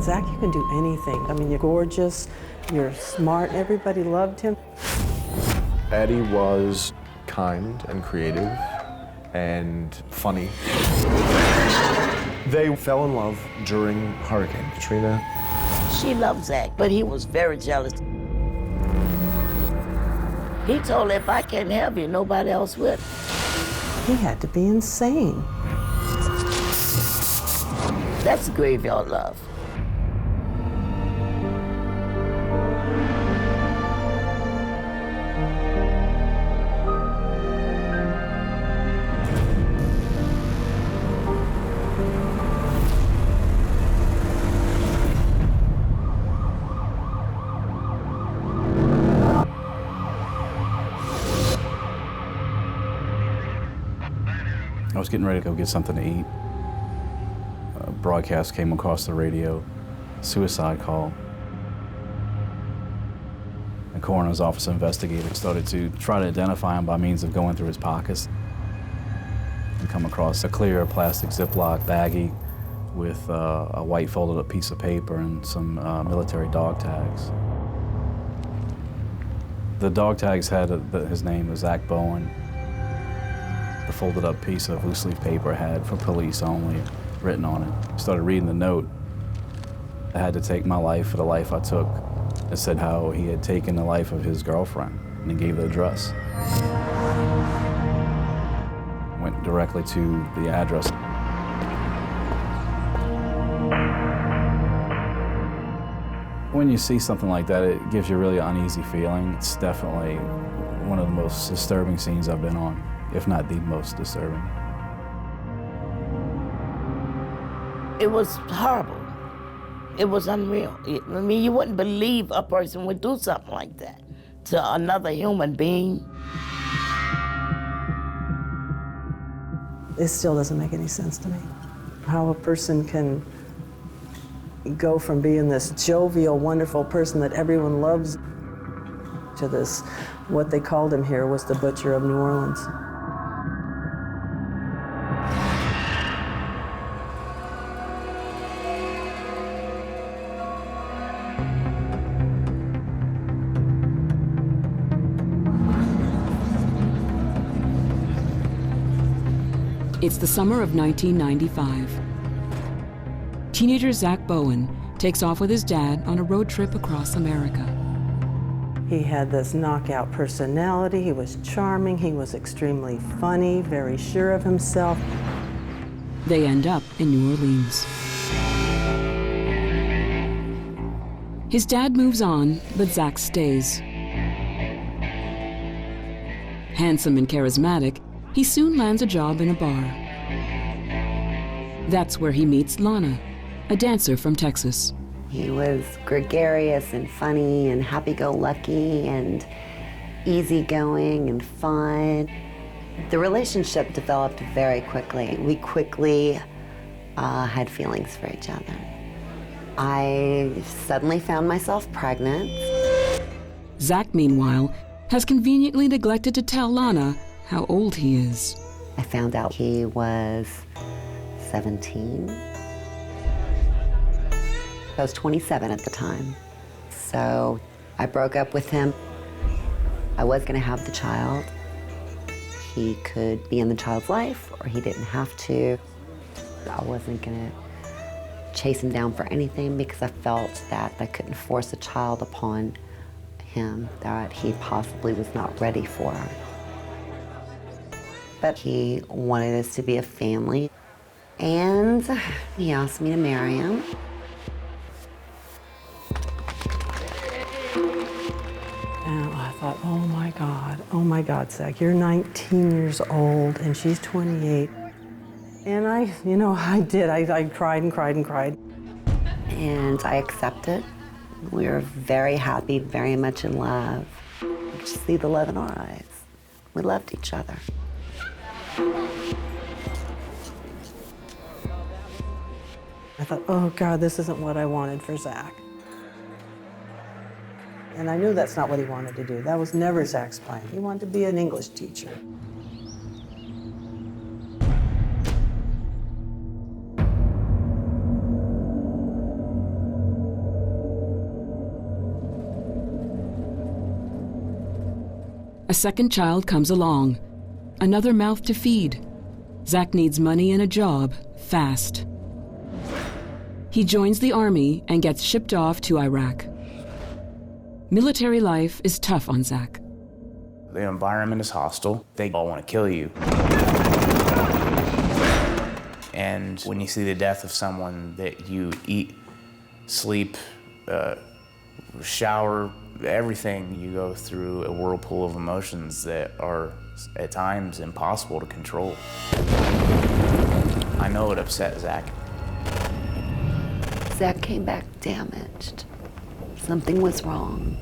Zack, you can do anything. I mean, you're gorgeous, you're smart, everybody loved him. Addie was kind and creative and funny. They fell in love during Hurricane Katrina. She loved Zack, but he was very jealous. He told her, if I can't have you, nobody else will. He had to be insane. That's graveyard love. I was getting ready to go get something to eat. A broadcast came across the radio, suicide call. The coroner's office investigator started to try to identify him by means of going through his pockets and come across a clear plastic Ziploc baggie with a white folded up piece of paper and some military dog tags. The dog tags had his name was Zack Bowen. The folded up piece of loose leaf paper had "for police only" written on it. I started reading the note. I had to take my life for the life I took. It said how he had taken the life of his girlfriend, and he gave the address. Went directly to the address. When you see something like that, it gives you really an uneasy feeling. It's definitely one of the most disturbing scenes I've been on, if not the most disturbing. It was horrible. It was unreal. I mean, you wouldn't believe a person would do something like that to another human being. It still doesn't make any sense to me. How a person can go from being this jovial, wonderful person that everyone loves to this, what they called him here was the Butcher of New Orleans. It's the summer of 1995. Teenager Zack Bowen takes off with his dad on a road trip across America. He had this knockout personality, he was charming, he was extremely funny, very sure of himself. They end up in New Orleans. His dad moves on, but Zack stays. Handsome and charismatic, he soon lands a job in a bar. That's where he meets Lana, a dancer from Texas. He was gregarious and funny and happy-go-lucky and easygoing and fun. The relationship developed very quickly. We quickly had feelings for each other. I suddenly found myself pregnant. Zack, meanwhile, has conveniently neglected to tell Lana how old he is. I found out he was 17. I was 27 at the time. So I broke up with him. I was gonna have the child. He could be in the child's life or he didn't have to. I wasn't gonna chase him down for anything because I felt that I couldn't force a child upon him that he possibly was not ready for. But he wanted us to be a family, and he asked me to marry him. And I thought, oh my God, Zack, you're 19 years old and she's 28. And I did. I cried and cried and cried. And I accepted. We were very happy, very much in love. You could see the love in our eyes. We loved each other. I thought, oh God, this isn't what I wanted for Zack. And I knew that's not what he wanted to do. That was never Zack's plan. He wanted to be an English teacher. A second child comes along. Another mouth to feed. Zack needs money and a job, fast. He joins the army and gets shipped off to Iraq. Military life is tough on Zack. The environment is hostile. They all want to kill you. And when you see the death of someone that you eat, sleep, shower, everything, you go through a whirlpool of emotions that are at times impossible to control. I know it upset Zack. Zack came back damaged. Something was wrong.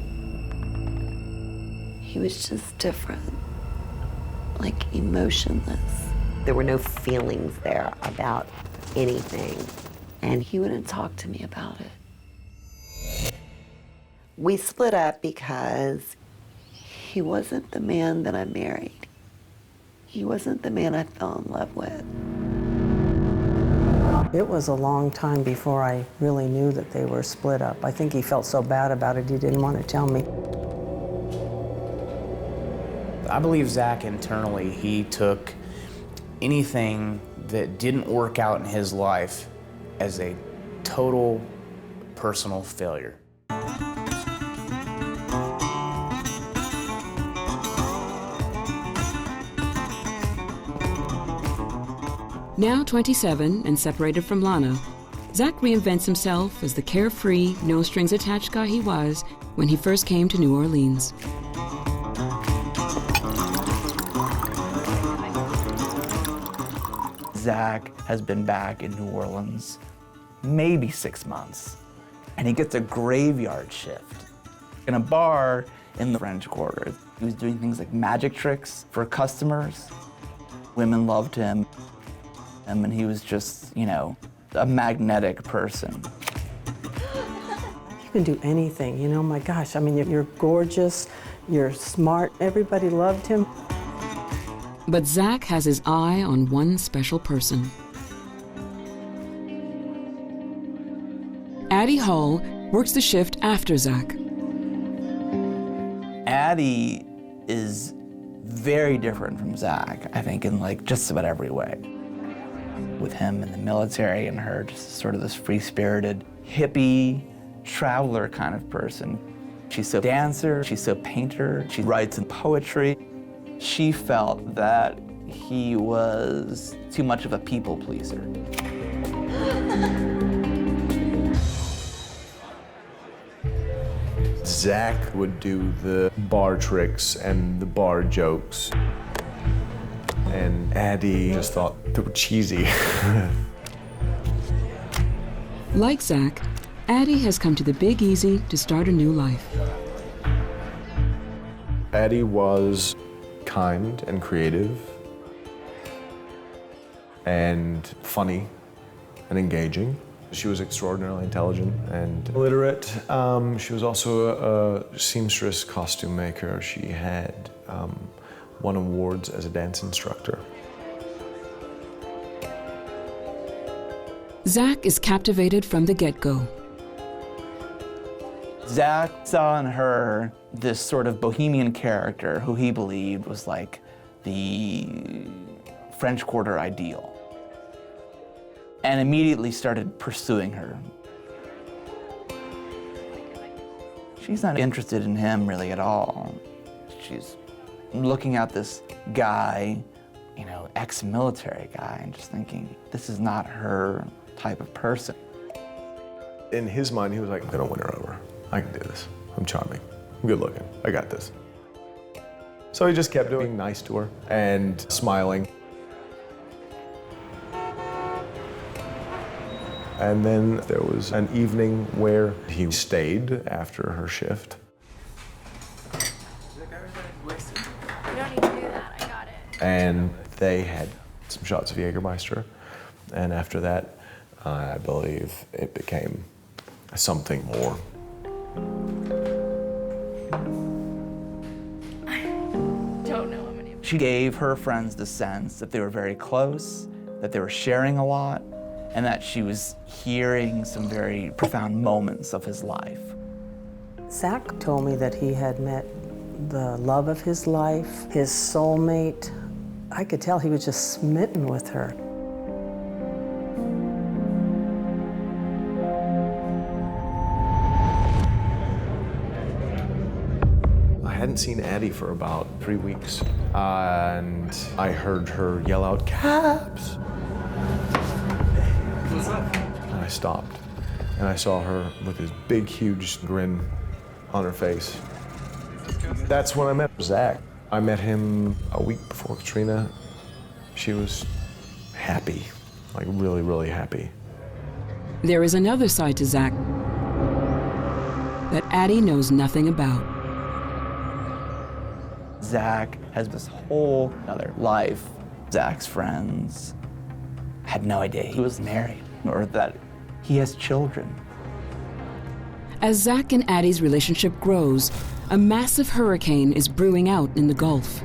He was just different, like emotionless. There were no feelings there about anything, and he wouldn't talk to me about it. We split up because he wasn't the man that I married. He wasn't the man I fell in love with. It was a long time before I really knew that they were split up. I think he felt so bad about it, he didn't want to tell me. I believe Zack internally, he took anything that didn't work out in his life as a total personal failure. Now 27 and separated from Lana, Zack reinvents himself as the carefree, no-strings-attached guy he was when he first came to New Orleans. Zack has been back in New Orleans maybe 6 months, and he gets a graveyard shift in a bar in the French Quarter. He was doing things like magic tricks for customers. Women loved him, and he was just, you know, a magnetic person. You can do anything, you know, my gosh. I mean, you're gorgeous, you're smart, everybody loved him. But Zack has his eye on one special person. Addie Hall works the shift after Zack. Addie is very different from Zack, I think, in like just about every way. With him in the military and her just sort of this free-spirited, hippie, traveler kind of person. She's so dancer, she's so painter, she writes in poetry. She felt that he was too much of a people pleaser. Zack would do the bar tricks and the bar jokes. And Addie just thought they were cheesy. Like Zack, Addie has come to the Big Easy to start a new life. Addie was kind and creative and funny and engaging. She was extraordinarily intelligent and literate. She was also a seamstress costume maker. She had won awards as a dance instructor. Zack is captivated from the get-go. Zack saw in her this sort of bohemian character who he believed was like the French Quarter ideal, and immediately started pursuing her. She's not interested in him really at all. She's looking at this guy, you know, ex-military guy, and just thinking, this is not her type of person. In his mind, he was like, I'm gonna win her over. I can do this. I'm charming. I'm good looking. I got this. So he just kept being nice to her and smiling. And then there was an evening where he stayed after her shift. You don't need to do that, I got it. And they had some shots of Jägermeister. And after that, I believe it became something more. Don't know how many. She gave her friends the sense that they were very close, that they were sharing a lot, and that she was hearing some very profound moments of his life. Zack told me that he had met the love of his life, his soulmate. I could tell he was just smitten with her. I hadn't seen Addie for about 3 weeks, and I heard her yell out, "Cabs!" What's up? And I stopped, and I saw her with this big, huge grin on her face. That's when I met Zack. I met him a week before Katrina. She was happy, like really, really happy. There is another side to Zack that Addie knows nothing about. Zack has this whole other life. Zack's friends had no idea he was married or that he has children. As Zack and Addie's relationship grows, a massive hurricane is brewing out in the Gulf.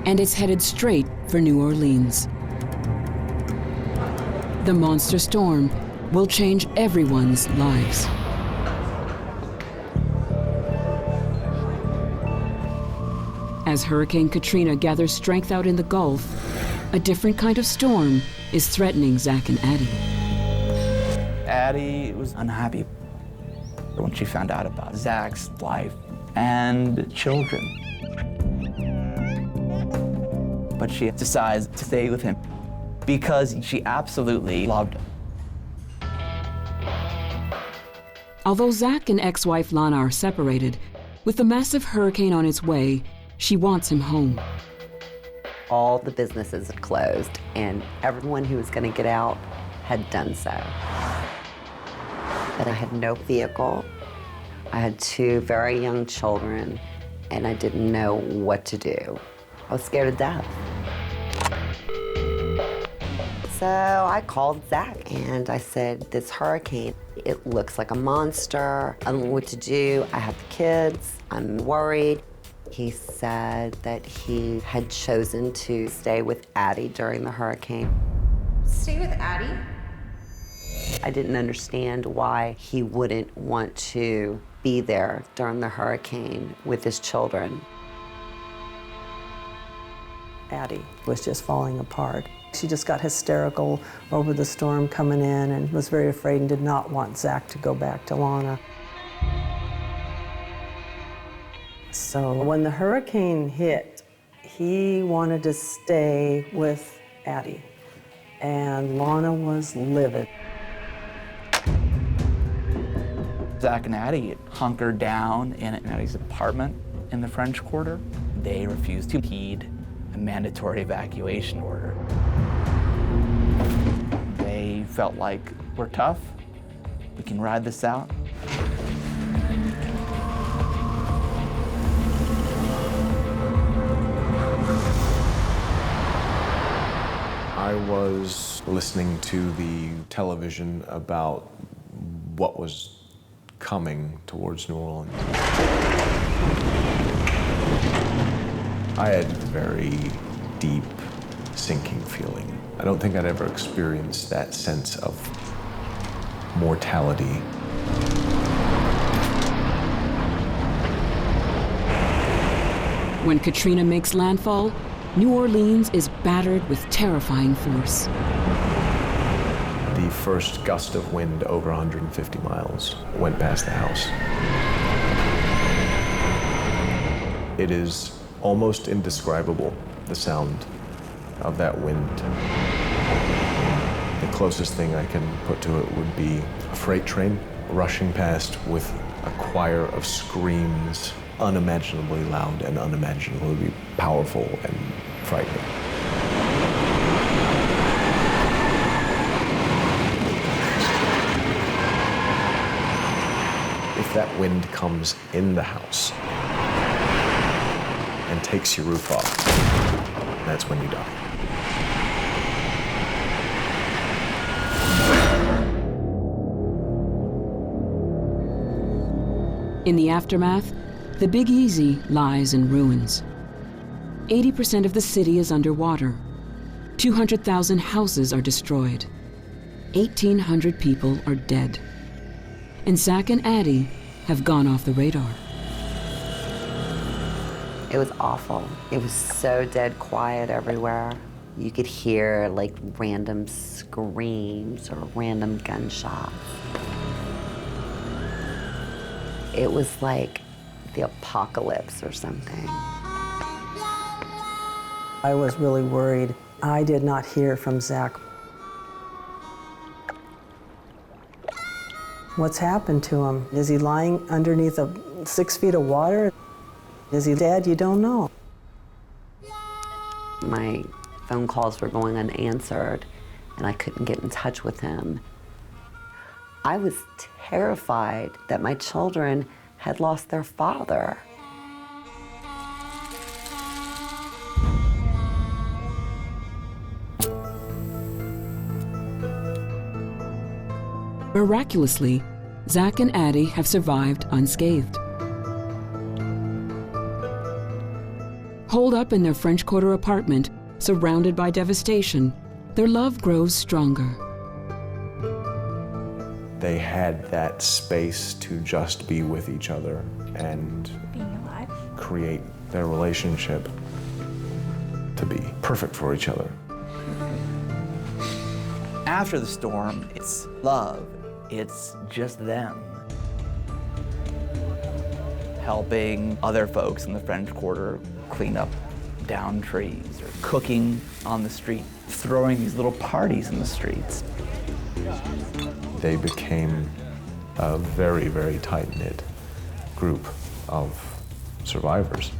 And it's headed straight for New Orleans. The monster storm will change everyone's lives. As Hurricane Katrina gathers strength out in the Gulf, a different kind of storm is threatening Zack and Addie. Addie was unhappy when she found out about Zack's life and children. But she decides to stay with him because she absolutely loved him. Although Zack and ex-wife Lana are separated, with the massive hurricane on its way, she wants him home. All the businesses had closed, and everyone who was going to get out had done so. But I had no vehicle. I had 2 very young children, and I didn't know what to do. I was scared to death. So I called Zack, and I said, this hurricane, it looks like a monster. I don't know what to do. I have the kids. I'm worried. He said that he had chosen to stay with Addie during the hurricane. Stay with Addie? I didn't understand why he wouldn't want to be there during the hurricane with his children. Addie was just falling apart. She just got hysterical over the storm coming in and was very afraid and did not want Zack to go back to Lana. So when the hurricane hit, he wanted to stay with Addie, and Lana was livid. Zack and Addie hunkered down in Addie's apartment in the French Quarter. They refused to heed a mandatory evacuation order. They felt like, we're tough, we can ride this out. I was listening to the television about what was coming towards New Orleans. I had a very deep, sinking feeling. I don't think I'd ever experienced that sense of mortality. When Katrina makes landfall, New Orleans is battered with terrifying force. The first gust of wind over 150 miles went past the house. It is almost indescribable, the sound of that wind. The closest thing I can put to it would be a freight train rushing past with a choir of screams, unimaginably loud and unimaginably powerful and frightening. If that wind comes in the house and takes your roof off, that's when you die. In the aftermath, the Big Easy lies in ruins. 80% of the city is underwater. 200,000 houses are destroyed. 1,800 people are dead. And Zack and Addie have gone off the radar. It was awful. It was so dead quiet everywhere. You could hear like random screams or random gunshots. It was like the apocalypse or something. I was really worried. I did not hear from Zack. What's happened to him? Is he lying underneath 6 feet of water? Is he dead? You don't know. My phone calls were going unanswered, and I couldn't get in touch with him. I was terrified that my children had lost their father. Miraculously, Zack and Addie have survived unscathed. Holed up in their French Quarter apartment, surrounded by devastation, their love grows stronger. They had that space to just be with each other and Being alive. create their relationship to be perfect for each other. After the storm, it's love. It's just them. Helping other folks in the French Quarter clean up downed trees, or cooking on the street, throwing these little parties in the streets. They became a very, very tight-knit group of survivors.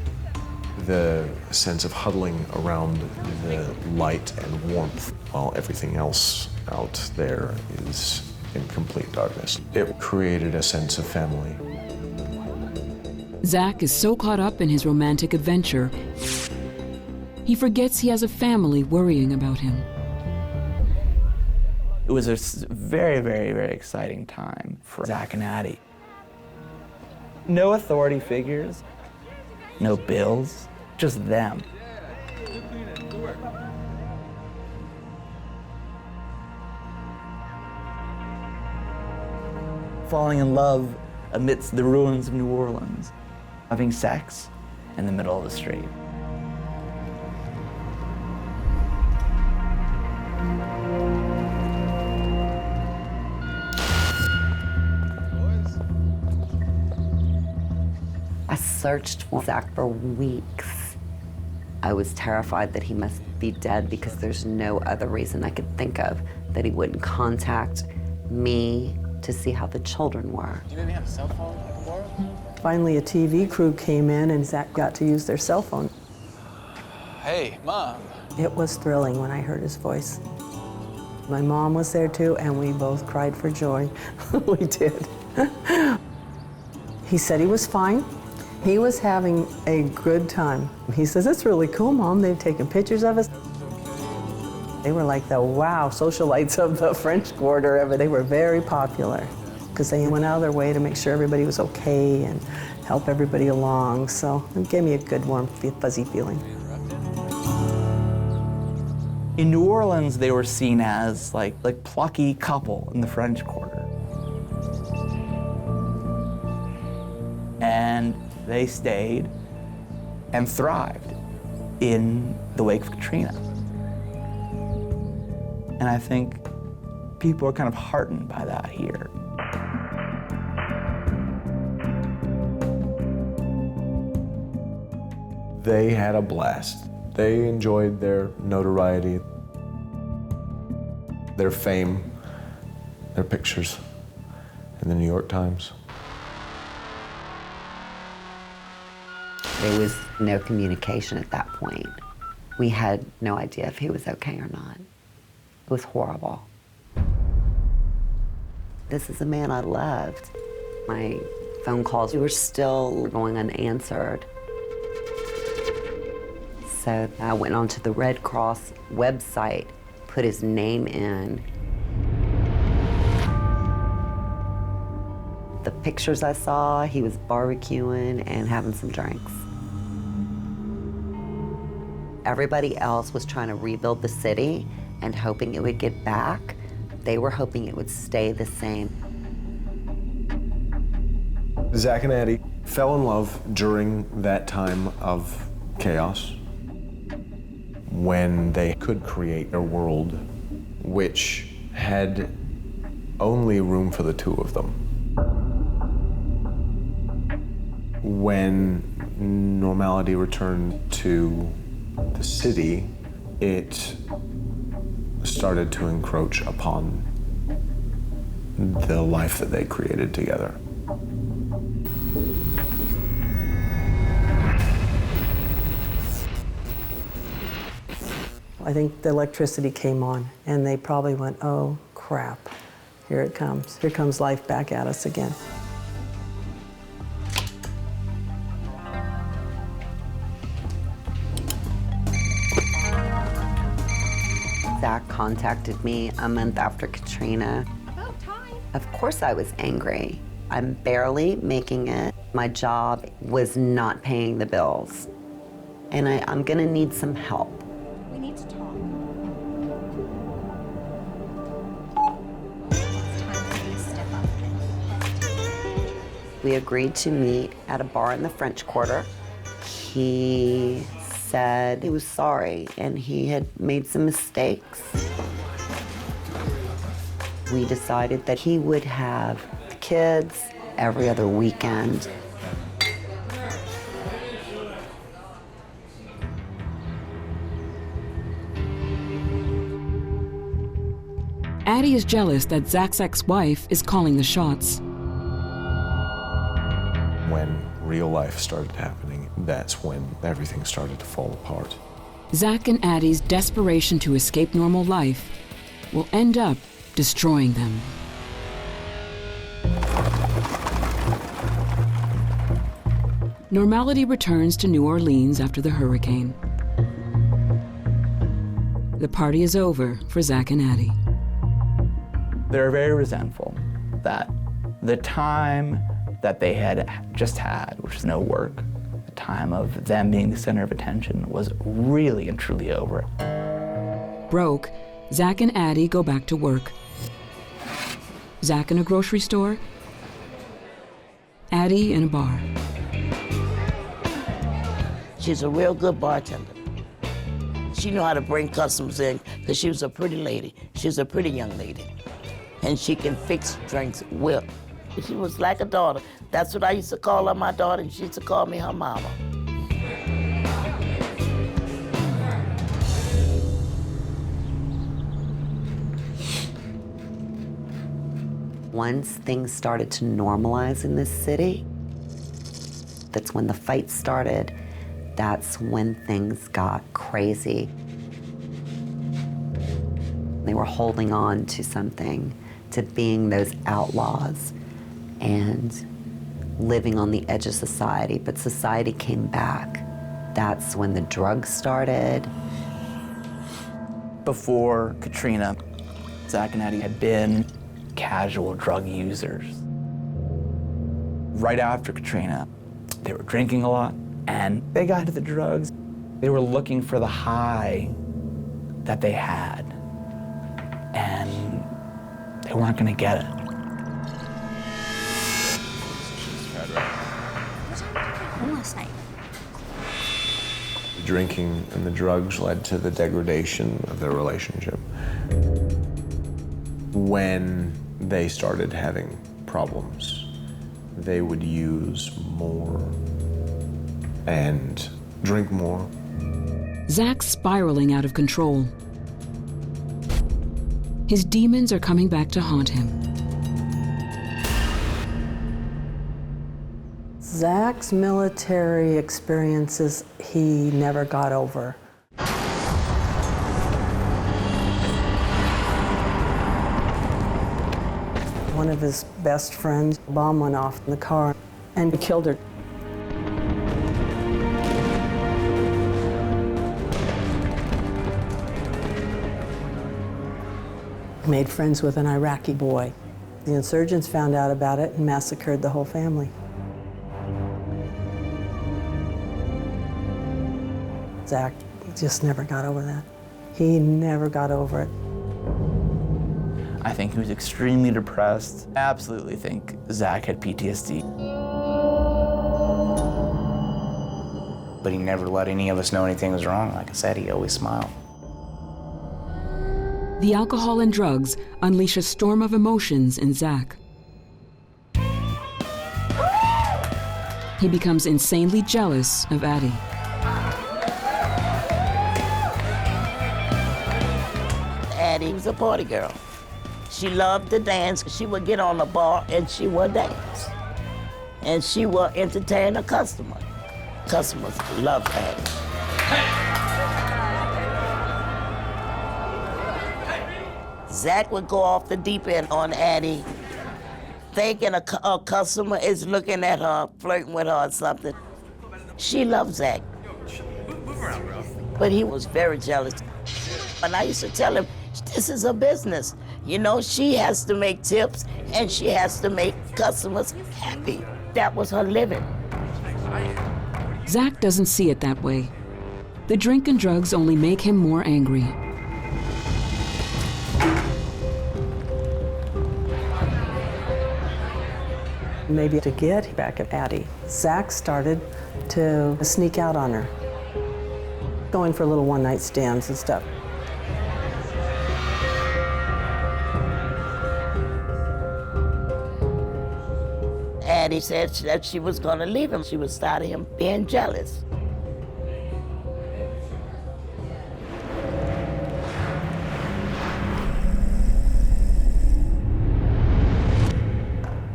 The sense of huddling around the light and warmth while everything else out there is in complete darkness. It created a sense of family. Zack is so caught up in his romantic adventure, he forgets he has a family worrying about him. It was a very, very, very exciting time for Zack and Addie. No authority figures, no bills, just them. Falling in love amidst the ruins of New Orleans, having sex in the middle of the street. I searched for Zack for weeks. I was terrified that he must be dead because there's no other reason I could think of that he wouldn't contact me to see how the children were. Do you maybe have a cell phone I can borrow? Finally, a TV crew came in and Zack got to use their cell phone. Hey, Mom. It was thrilling when I heard his voice. My mom was there too, and we both cried for joy. We did. He said he was fine. He was having a good time. He says, "It's really cool, Mom. They've taken pictures of us." They were like the wow socialites of the French Quarter. They were very popular because they went out of their way to make sure everybody was okay and help everybody along. So it gave me a good, warm, fuzzy feeling. In New Orleans, they were seen as like plucky couple in the French Quarter. And they stayed and thrived in the wake of Katrina. And I think people are kind of heartened by that here. They had a blast. They enjoyed their notoriety, their fame, their pictures in the New York Times. There was no communication at that point. We had no idea if he was okay or not. It was horrible. This is a man I loved. My phone calls were still going unanswered. So I went onto the Red Cross website, put his name in. The pictures I saw, he was barbecuing and having some drinks. Everybody else was trying to rebuild the city and hoping it would get back. They were hoping it would stay the same. Zack and Addie fell in love during that time of chaos, when they could create a world which had only room for the two of them. When Normality returned to the city, it started to encroach upon the life that they created together. I think the electricity came on, and they probably went, oh, crap, here it comes. Here comes life back at us again. Zack contacted me a month after Katrina. About time. Of course I was angry. I'm barely making it. My job was not paying the bills. And I'm gonna need some help. We need to talk. We agreed to meet at a bar in the French Quarter. He said he was sorry and he had made some mistakes. We decided that he would have the kids every other weekend. Addie is jealous that Zack's ex-wife is calling the shots. When real life started happening, that's when everything started to fall apart. Zack and Addie's desperation to escape normal life will end up destroying them. Normality returns to New Orleans after the hurricane. The party is over for Zack and Addie. They're very resentful that the time that they had just had, which is no work, the time of them being the center of attention, was really and truly over. Broke, Zack and Addie go back to work. Zack in a grocery store, Addie in a bar. She's a real good bartender. She knew how to bring customers in because she was a pretty lady. She was a pretty young lady. And she can fix drinks well. She was like a daughter. That's what I used to call her, my daughter, and she used to call me her mama. Once things started to normalize in this city, that's when the fight started. That's when things got crazy. They were holding on to something, to being those outlaws and living on the edge of society, but society came back. That's when the drugs started. Before Katrina, Zack and Addie had been casual drug users. Right after Katrina, they were drinking a lot and they got into the drugs. They were looking for the high that they had, and they weren't gonna get it. Home last night. The drinking and the drugs led to the degradation of their relationship. When they started having problems, they would use more and drink more. Zack's spiraling out of control. His demons are coming back to haunt him. Zack's military experiences, he never got over. One of his best friends, a bomb went off in the car and killed her. Made friends with an Iraqi boy. The insurgents found out about it and massacred the whole family. Zack just never got over that. He never got over it. I think he was extremely depressed. I absolutely think Zack had PTSD. But he never let any of us know anything was wrong. Like I said, he always smiled. The alcohol and drugs unleash a storm of emotions in Zack. He becomes insanely jealous of Addie. Addie was a party girl. She loved to dance. She would get on the bar and she would dance. And she would entertain a customer. Customers loved Addie. Zack would go off the deep end on Addie, thinking a customer is looking at her, flirting with her or something. She loved Zack. But he was very jealous. And I used to tell him, this is a business. You know, she has to make tips and she has to make customers happy. That was her living. Zack doesn't see it that way. The drink and drugs only make him more angry. Maybe to get back at Addie, Zack started to sneak out on her, going for little one-night stands and stuff. Addie said that she was gonna leave him. She was tired of him being jealous.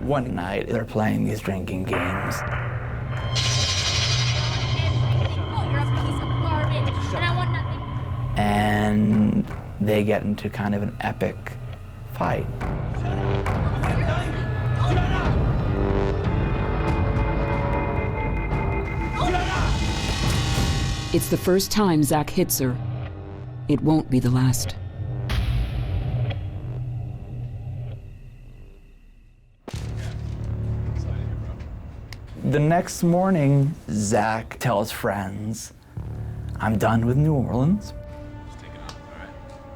One night, they're playing these drinking games. You're a piece of garbage, and I want nothing. And they get into kind of an epic fight. It's the first time Zack hits her. It won't be the last. The next morning, Zack tells friends, I'm done with New Orleans.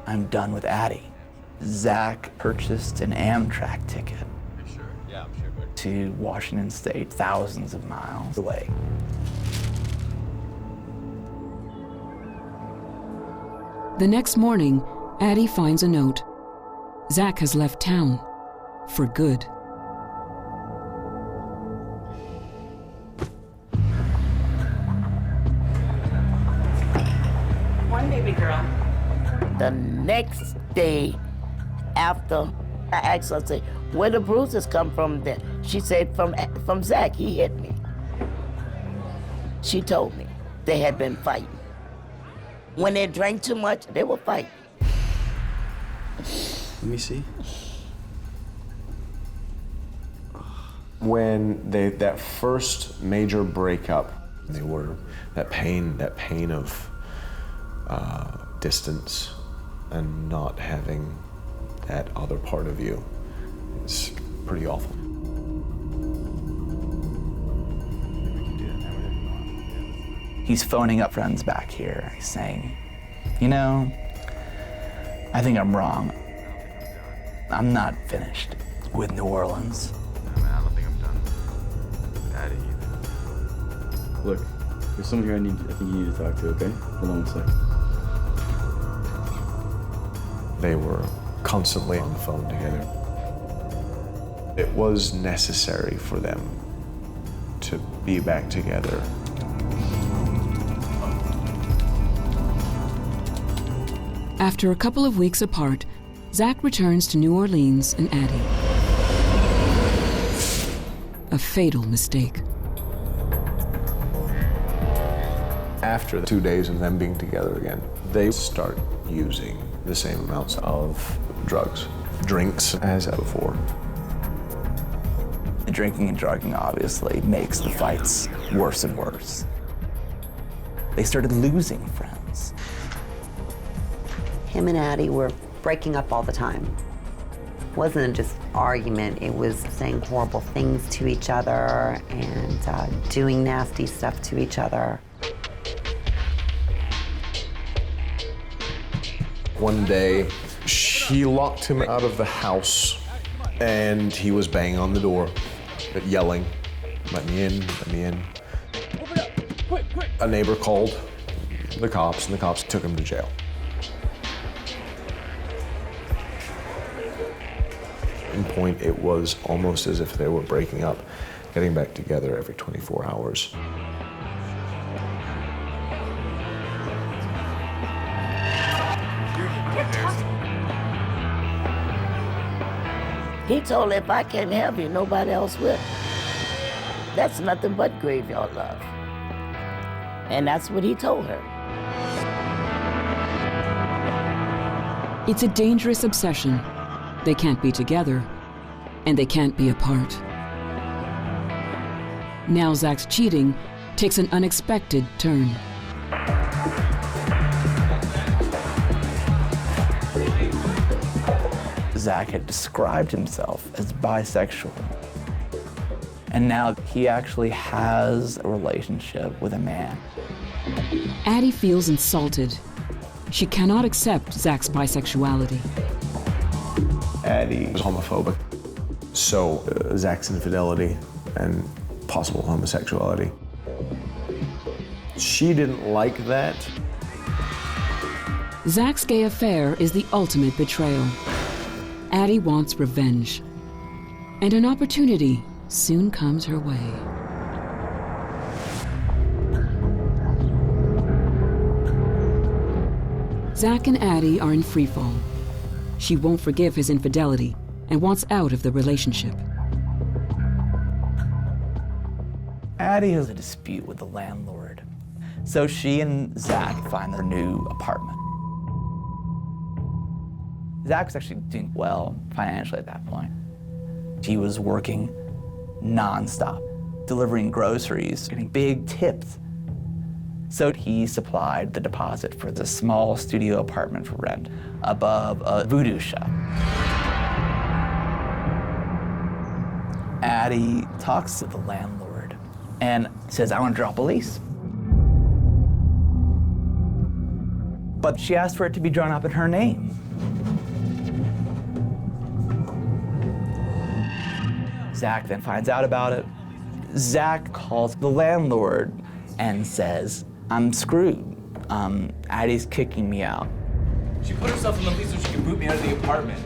I'm done with Addie. Zack purchased an Amtrak ticket to Washington State, thousands of miles away. The next morning, Addie finds a note. Zack has left town. For good. One baby girl. The next day after, I asked her, I said, where the bruises come from then? She said, from Zack, he hit me. She told me they had been fighting. When they drank too much, they would fight. Let me see. When that first major breakup, they were that pain of distance and not having that other part of you. It's pretty awful. He's phoning up friends back here. He's saying, you know, I think I'm wrong. I'm not finished with New Orleans. Man, I don't think I'm done with Addie either. Look, there's someone here I think you need to talk to, okay? Hold on 1 second. They were constantly on the phone together. It was necessary for them to be back together. After a couple of weeks apart, Zack returns to New Orleans and Addie. A fatal mistake. After the 2 days of them being together again, they start using the same amounts of drugs, drinks as before. The drinking and drugging obviously makes the fights worse and worse. They started losing friends. Him and Addie were breaking up all the time. It wasn't just argument, it was saying horrible things to each other and doing nasty stuff to each other. One day, she locked him out of the house and he was banging on the door, but yelling, let me in, let me in. Open up, quick, quick. A neighbor called the cops, and the cops took him to jail. At one point, it was almost as if they were breaking up, getting back together every 24 hours. He told her, if I can't help you, nobody else will. That's nothing but graveyard love. And that's what he told her. It's a dangerous obsession. They can't be together, and they can't be apart. Now Zack's cheating takes an unexpected turn. Zack had described himself as bisexual. And now he actually has a relationship with a man. Addie feels insulted. She cannot accept Zack's bisexuality. Addie was homophobic. So Zack's infidelity and possible homosexuality. She didn't like that. Zack's gay affair is the ultimate betrayal. Addie wants revenge. And an opportunity soon comes her way. Zack and Addie are in freefall. She won't forgive his infidelity and wants out of the relationship. Addie has a dispute with the landlord. So she and Zack find their new apartment. Zack was actually doing well financially at that point. He was working nonstop, delivering groceries, getting big tips. So he supplied the deposit for the small studio apartment for rent above a voodoo shop. Addie talks to the landlord and says, I want to drop a lease. But she asked for it to be drawn up in her name. Zack then finds out about it. Zack calls the landlord and says, I'm screwed. Addie's kicking me out. She put herself in the lease so she could boot me out of the apartment.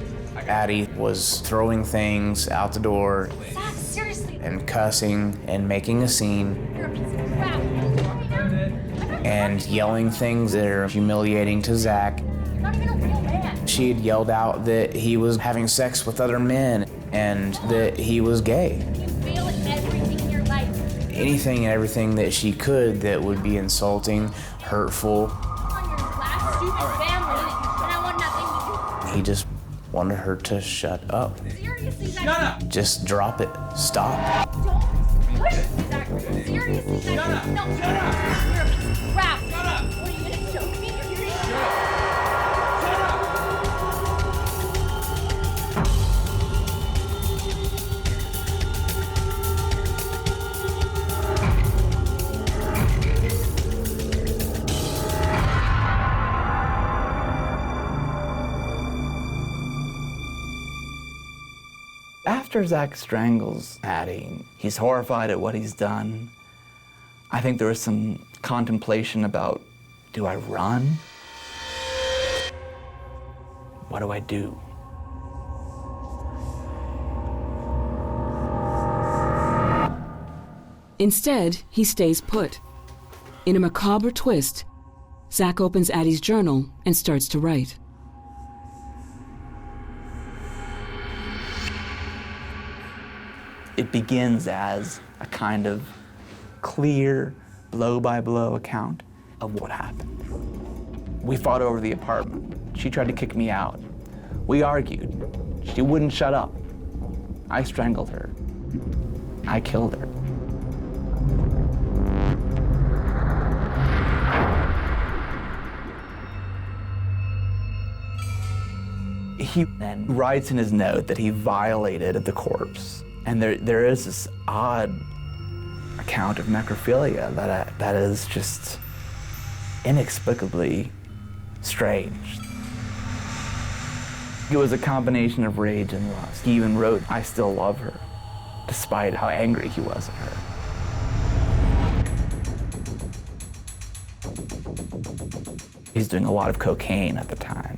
Addie was throwing things out the door Zack, seriously. and cussing and making a scene You're a piece of crap. and yelling things that are humiliating to Zack. You're not even a real man. She had yelled out that he was having sex with other men and that he was gay. You fail at everything in your life. Anything and everything that she could that would be insulting, hurtful. On your last stupid family, and I want nothing to do. He just wanted her to shut up. Seriously, Zack. Shut up. Just drop it. Stop. Don't push me, Zack. Seriously, Zack. Shut up. No, shut up. You're a piece of crap. Shut up. What are you gonna choke me? You're gonna shut up. After Zack strangles Addie, he's horrified at what he's done. I think there was some contemplation about, do I run? What do I do? Instead, he stays put. In a macabre twist, Zack opens Addie's journal and starts to write. It begins as a kind of clear, blow-by-blow account of what happened. We fought over the apartment. She tried to kick me out. We argued. She wouldn't shut up. I strangled her. I killed her. He then writes in his note that he violated the corpse. And there is this odd account of necrophilia that is just inexplicably strange. It was a combination of rage and lust. He even wrote, I still love her, despite how angry he was at her. He's doing a lot of cocaine at the time.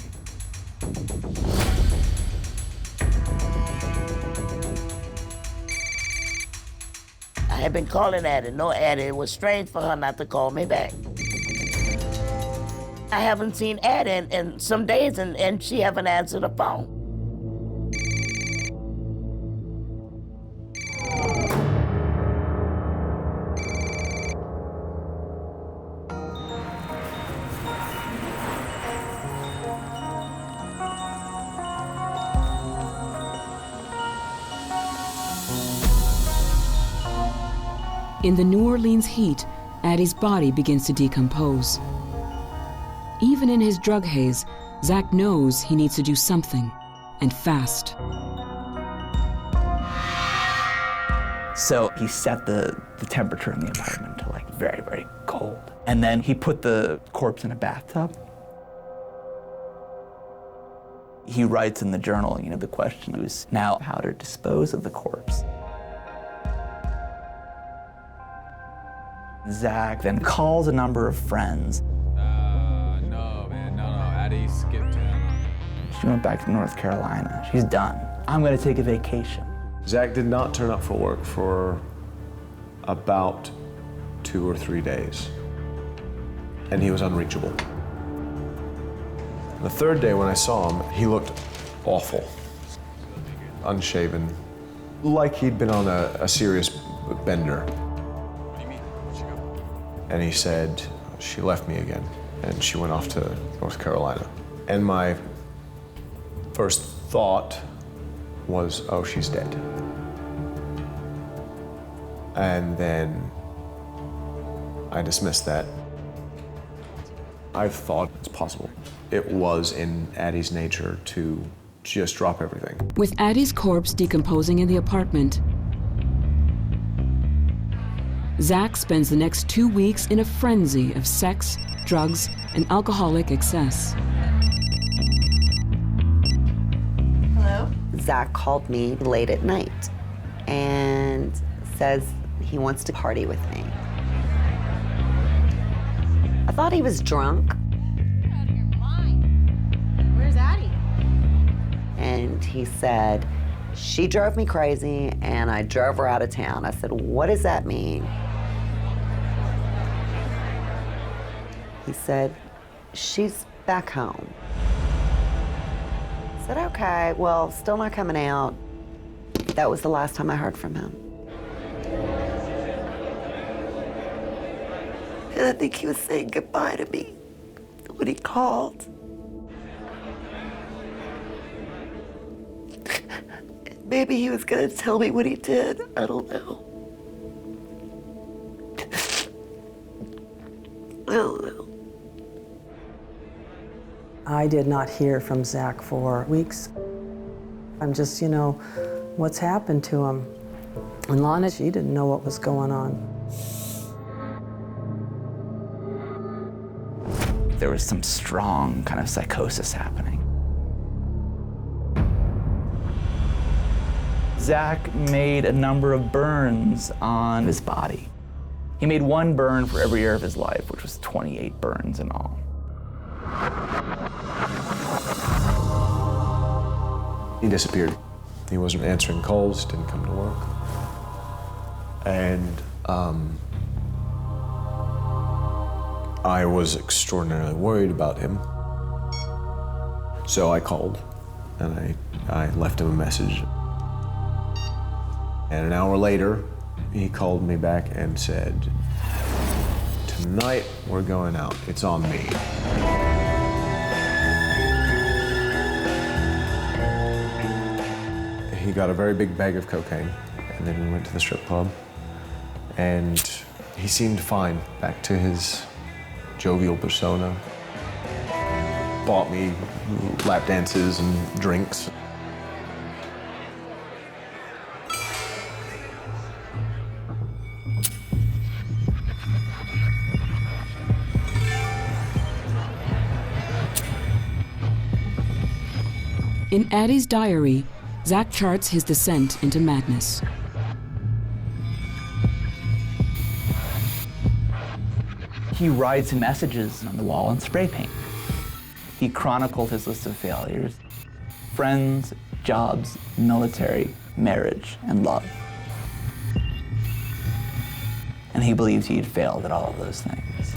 I had been calling Addie. No, Addie, it was strange for her not to call me back. I haven't seen Addie in some days, and she haven't answered the phone. In the New Orleans heat, Addie's body begins to decompose. Even in his drug haze, Zack knows he needs to do something, and fast. So he set the temperature in the apartment to like very, very cold. And then he put the corpse in a bathtub. He writes in the journal, the question was now how to dispose of the corpse. Zack then calls a number of friends. No, man, no. Addie skipped him. She went back to North Carolina. She's done. I'm gonna take a vacation. Zack did not turn up for work for about 2 or 3 days, and he was unreachable. The third day when I saw him, he looked awful, unshaven, like he'd been on a serious bender. And he said, she left me again, and she went off to North Carolina. And my first thought was, oh, she's dead. And then I dismissed that. I thought it's possible. It was in Addie's nature to just drop everything. With Addie's corpse decomposing in the apartment, Zack spends the next 2 weeks in a frenzy of sex, drugs, and alcoholic excess. Hello? Zack called me late at night and says he wants to party with me. I thought he was drunk. You're out of your mind. Where's Addie? And he said, she drove me crazy and I drove her out of town. I said, what does that mean? He said, she's back home. I said, okay, well, still not coming out. That was the last time I heard from him. And I think he was saying goodbye to me when he called. Maybe he was gonna tell me what he did. I don't know. I don't know. I did not hear from Zack for weeks. I'm just, what's happened to him? And Lana, she didn't know what was going on. There was some strong kind of psychosis happening. Zack made a number of burns on his body. He made 1 burn for every year of his life, which was 28 burns in all. He disappeared. He wasn't answering calls, didn't come to work. And I was extraordinarily worried about him. So I called and I left him a message. And an hour later, he called me back and said, tonight we're going out, it's on me. He got a very big bag of cocaine, and then we went to the strip club, and he seemed fine, back to his jovial persona. Bought me lap dances and drinks. In Addie's diary, Zack charts his descent into madness. He writes messages on the wall in spray paint. He chronicled his list of failures: friends, jobs, military, marriage, and love. And he believed he had failed at all of those things.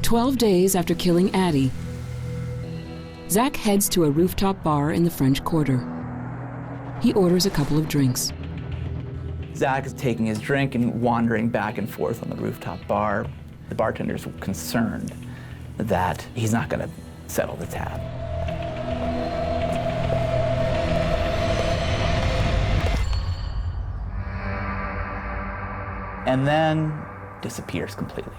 "12 days after killing Addie, Zack heads to a rooftop bar in the French Quarter. He orders a couple of drinks. Zack is taking his drink and wandering back and forth on the rooftop bar. The bartender's concerned that he's not going to settle the tab. And then disappears completely.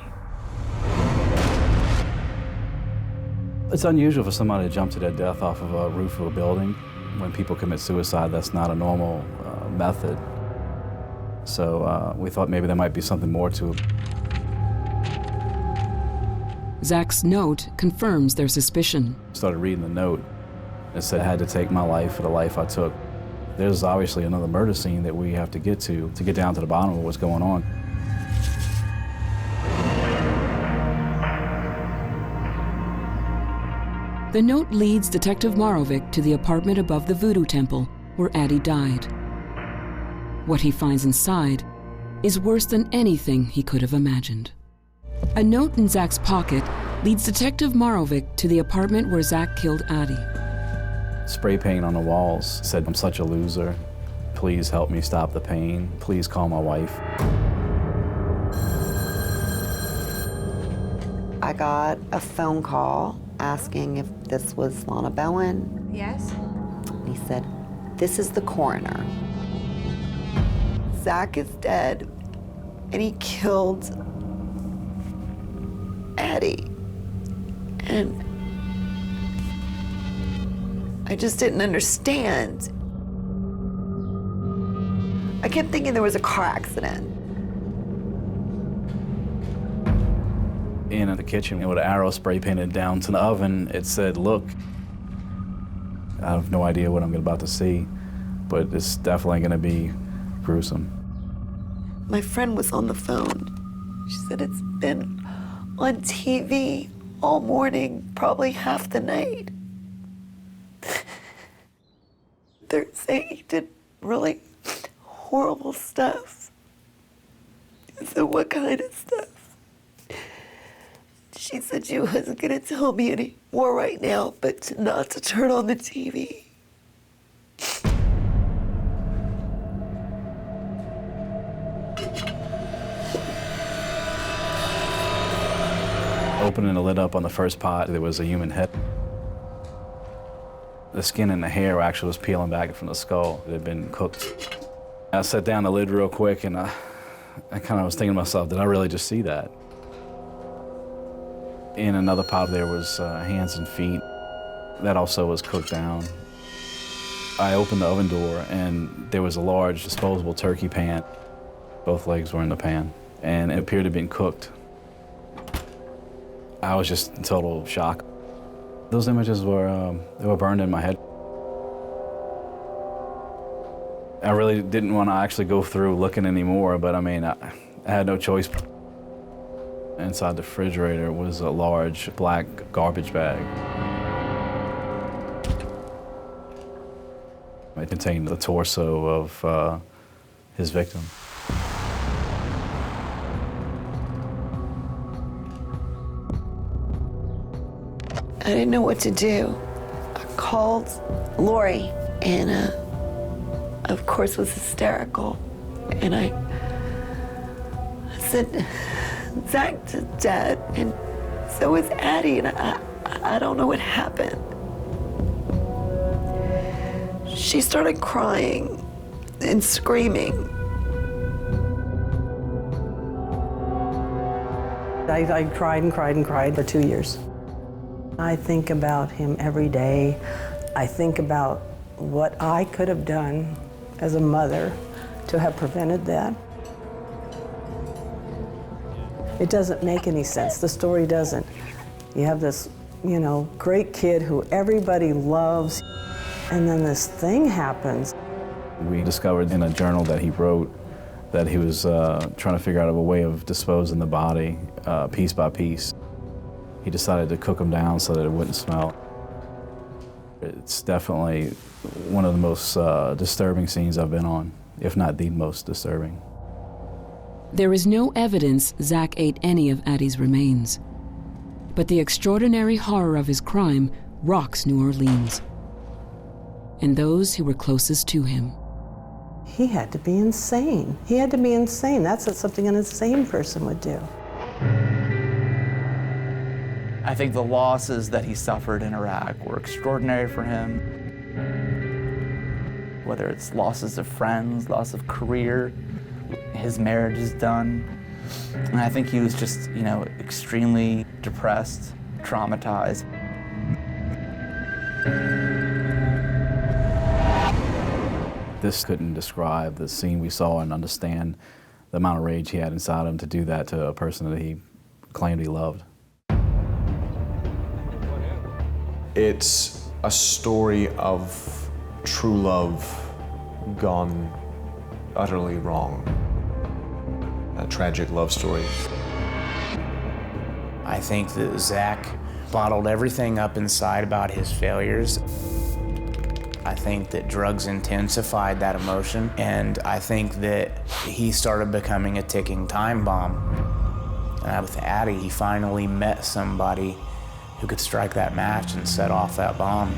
It's unusual for somebody to jump to their death off of a roof of a building. When people commit suicide, that's not a normal method. So we thought maybe there might be something more to it. Zack's note confirms their suspicion. Started reading the note. It said I had to take my life for the life I took. There's obviously another murder scene that we have to get down to the bottom of what's going on. The note leads Detective Marovic to the apartment above the Voodoo Temple where Addie died. What he finds inside is worse than anything he could have imagined. A note in Zack's pocket leads Detective Marovic to the apartment where Zack killed Addie. Spray paint on the walls said, "I'm such a loser. Please help me stop the pain. Please call my wife." I got a phone call asking if this was Lana Bowen. Yes? He said, "This is the coroner. Zack is dead, and he killed Addie." And I just didn't understand. I kept thinking there was a car accident. In the kitchen with an arrow spray painted down to the oven, it said, "Look." I have no idea what I'm about to see, but it's definitely going to be gruesome. My friend was on the phone. She said it's been on TV all morning, probably half the night. They're saying he did really horrible stuff. So what kind of stuff? She said she wasn't gonna tell me any more right now, but not to turn on the TV. Opening the lid up on the first pot, there was a human head. The skin and the hair actually was peeling back from the skull. It had been cooked. I set down the lid real quick, and I kind of was thinking to myself, did I really just see that? In another pot there was hands and feet. That also was cooked down. I opened the oven door, and there was a large disposable turkey pan. Both legs were in the pan, and it appeared to have been cooked. I was just in total shock. Those images were burned in my head. I really didn't want to actually go through looking anymore, but I mean, I had no choice. Inside the refrigerator was a large black garbage bag. It contained the torso of his victim. I didn't know what to do. I called Lori, and of course was hysterical. And I said, "Zack's dead, and so is Addie, and I don't know what happened." She started crying and screaming. I cried and cried and cried for 2 years. I think about him every day. I think about what I could have done as a mother to have prevented that. It doesn't make any sense. The story doesn't. You have this, great kid who everybody loves, and then this thing happens. We discovered in a journal that he wrote that he was trying to figure out a way of disposing the body piece by piece. He decided to cook them down so that it wouldn't smell. It's definitely one of the most disturbing scenes I've been on, if not the most disturbing. There is no evidence Zack ate any of Addie's remains. But the extraordinary horror of his crime rocks New Orleans and those who were closest to him. He had to be insane. He had to be insane. That's what something an insane person would do. I think the losses that he suffered in Iraq were extraordinary for him. Whether it's losses of friends, loss of career, his marriage is done. And I think he was just, extremely depressed, traumatized. This couldn't describe the scene we saw and understand the amount of rage he had inside him to do that to a person that he claimed he loved. It's a story of true love gone utterly wrong. A tragic love story. I think that Zack bottled everything up inside about his failures. I think that drugs intensified that emotion, and I think that he started becoming a ticking time bomb. And with Addie, he finally met somebody who could strike that match and set off that bomb.